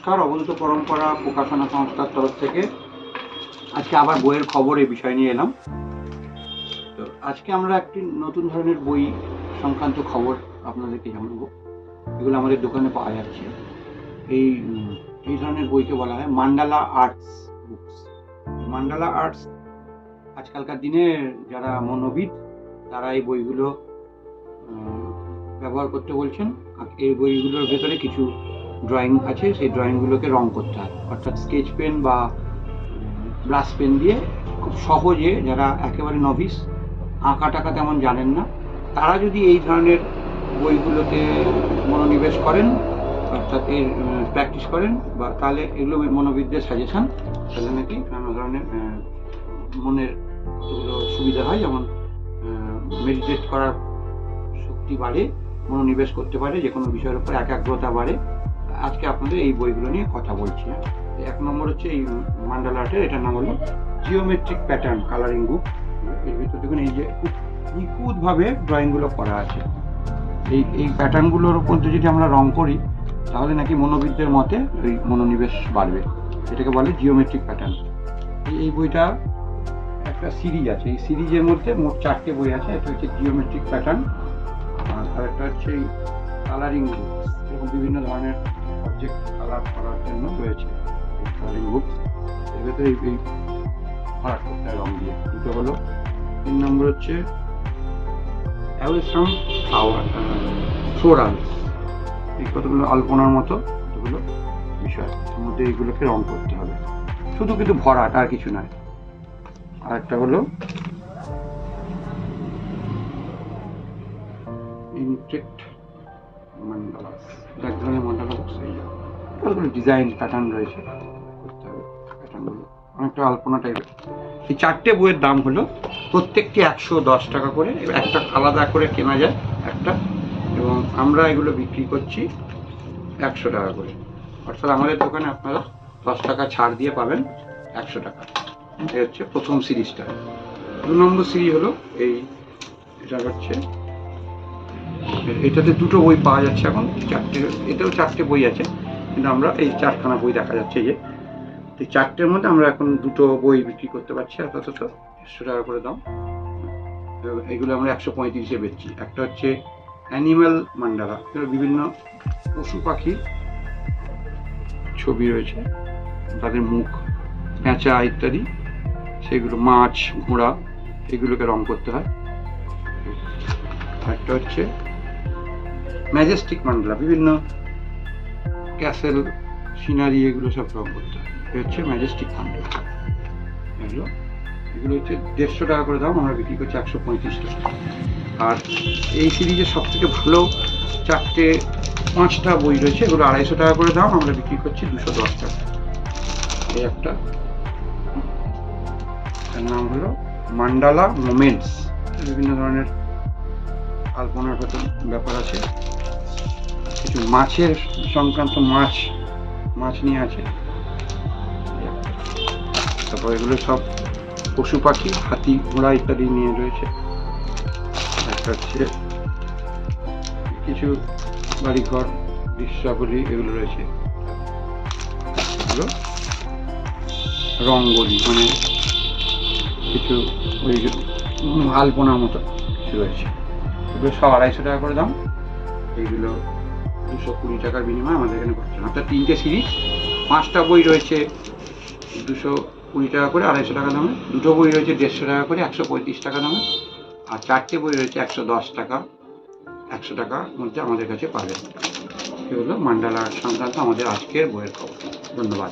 নমস্কার, অবধূত পরম্পরা প্রকাশনা সংস্থার তরফ থেকে আজকে আবার বইয়ের খবর এই বিষয় নিয়ে এলাম। তো আজকে আমরা একটি নতুন ধরনের বই সংক্রান্ত খবর আপনাদেরকে জানাবো। এগুলো আমাদের দোকানে পাওয়া যাচ্ছে। এই ধরনের বইকে বলা হয় mandala arts books. Mandala arts আজকালকার দিনে যারা মনোবিদ তারা এই বইগুলো ব্যবহার করতে বলছেন। এই বইগুলোর ভেতরে কিছু ড্রয়িং আছে, সেই ড্রয়িংগুলোকে রং করতে হয়, অর্থাৎ স্কেচ পেন বা ব্রাশ পেন দিয়ে খুব সহজে, যারা একেবারে নভিস, আঁকা টাকা তেমন জানেন না, তারা যদি এই ধরনের বইগুলোতে মনোনিবেশ করেন, অর্থাৎ এর প্র্যাকটিস করেন, বা তাহলে এগুলো মনোবিদদের সাজেশন, তাহলে নাকি নানা ধরনের মনের কতগুলো সুবিধা হয়, যেমন মেডিটেট করার শক্তি বাড়ে, মনোনিবেশ করতে পারে, যে কোনো বিষয়ের উপর একাগ্রতা বাড়ে। আজকে আপনাদের এই বইগুলো নিয়ে কথা বলছি। এক নম্বর হচ্ছে এই মান্ডালা আর্টের, এটার নাম হলো জিওমেট্রিক প্যাটার্ন কালারিং বুক। এর ভিতর দেখুন এই যে খুব নিখুঁতভাবে ড্রয়িংগুলো করা আছে। এই প্যাটার্নগুলোর উপর যদি আমরা রং করি তাহলে নাকি মনোবিদদের মতে ওই মনোনিবেশ বাড়বে। এটাকে বলে জিওমেট্রিক প্যাটার্ন। এই বইটা একটা সিরিজ আছে, এই সিরিজের মধ্যে মোট 4টে বই আছে। এটা হচ্ছে জিওমেট্রিক প্যাটার্ন, আর একটা হচ্ছে এই কালারিং বুক। এরকম বিভিন্ন ধরনের সাবজেক্ট কালার করার জন্য রয়েছে এই কালারিং বুক। এর ভেতরে এই ভরাট করতে হয় রং দিয়ে। দুটো হলো। 3 নম্বর হচ্ছে অ্যাওয়েসাম ফ্লাওয়ার ফ্লোরালস। এই কতগুলো আলপনার মতো কতগুলো বিষয়, এর মধ্যে এইগুলোকে রং করতে হবে, শুধু কিন্তু ভরাট, আর কিছু নয়। আর একটা হলো ইনট্রিক্ট মান্ডালাস, এক ধরনের মান্ডালা বক্স। কতগুলো ডিজাইন প্যাটার্ন রয়েছে, করতে হবে প্যাটার্নগুলো, অনেকটা আলপনা টাইপের। এই 4টে বইয়ের দাম হলো প্রত্যেকটি 110 টাকা করে। একটা আলাদা করে কেনা যায় একটা, এবং আমরা এগুলো বিক্রি করছি 100 টাকা করে। অর্থাৎ আমাদের দোকানে আপনারা 10 টাকা ছাড় দিয়ে পাবেন 100 টাকা। এই হচ্ছে প্রথম সিরিজটা। 2 নম্বর সিরিজ হলো এটা হচ্ছে, এটাতে 2টো বই পাওয়া যাচ্ছে এখন, 4টে, এটাও 4টে বই আছে, কিন্তু আমরা এই 4খানা বই দেখা যাচ্ছে। এই 4টের মধ্যে আমরা এখন 2টো বই বিক্রি করতে পারছি আপাতত 100 টাকা করে দাম। এগুলো আমরা 135-এ বেচছি। একটা হচ্ছে অ্যানিম্যাল মান্ডালা, বিভিন্ন পশু পাখির ছবি রয়েছে, তাদের মুখ, পেঁচা ইত্যাদি, সেগুলো, মাছ, ঘোড়া, এগুলোকে রং করতে হয়। একটা হচ্ছে ম্যাজেস্টিক মান্ডালা, বিভিন্ন ক্যাসেল, সিনারি, এগুলো সব রং করতে হয়। এটা হচ্ছে ম্যাজেস্টিক মান্ডালা। এগুলো হচ্ছে 150 টাকা করে দাম, আমরা বিক্রি করছি 135 টাকা। আর এই সিরিজের সব থেকে ভালো 5টা বই রয়েছে, এগুলো 250 টাকা করে দাম, আমরা বিক্রি করছি 210 টাকা। এই একটা, এর নাম হলো মান্ডালা মোমেন্টস। বিভিন্ন ধরনের আলপনার ভেতর ব্যাপার আছে, কিছু মাছের সংক্রান্ত, মাছ নিয়ে আছে। তারপর এগুলো সব পশু পাখি, হাতি, ঘোড়া ইত্যাদি নিয়ে রয়েছে। একটা হচ্ছে কিছু বাড়িঘর দৃশ্যাবলী, এগুলো রয়েছে। এগুলো রঙ্গোলি, মানে কিছু ওই আলপনার মতো কিছু রয়েছে। এগুলো সব 250 টাকা করে দাম। এইগুলো 220 টাকার বিনিময়ে আমাদের এখানে পাচ্ছেন। অর্থাৎ 3টে সিরিজ, 5টা বই রয়েছে 220 টাকা করে, 250 টাকা দামে। 2টো বই রয়েছে 150 টাকা করে, 135 টাকা দামে। আর 4টে বই রয়েছে 110 টাকা, 100 টাকার মধ্যে আমাদের কাছে পাবেন। এ হলো মান্ডালা সংক্রান্ত আমাদের আজকের বইয়ের খবর। ধন্যবাদ।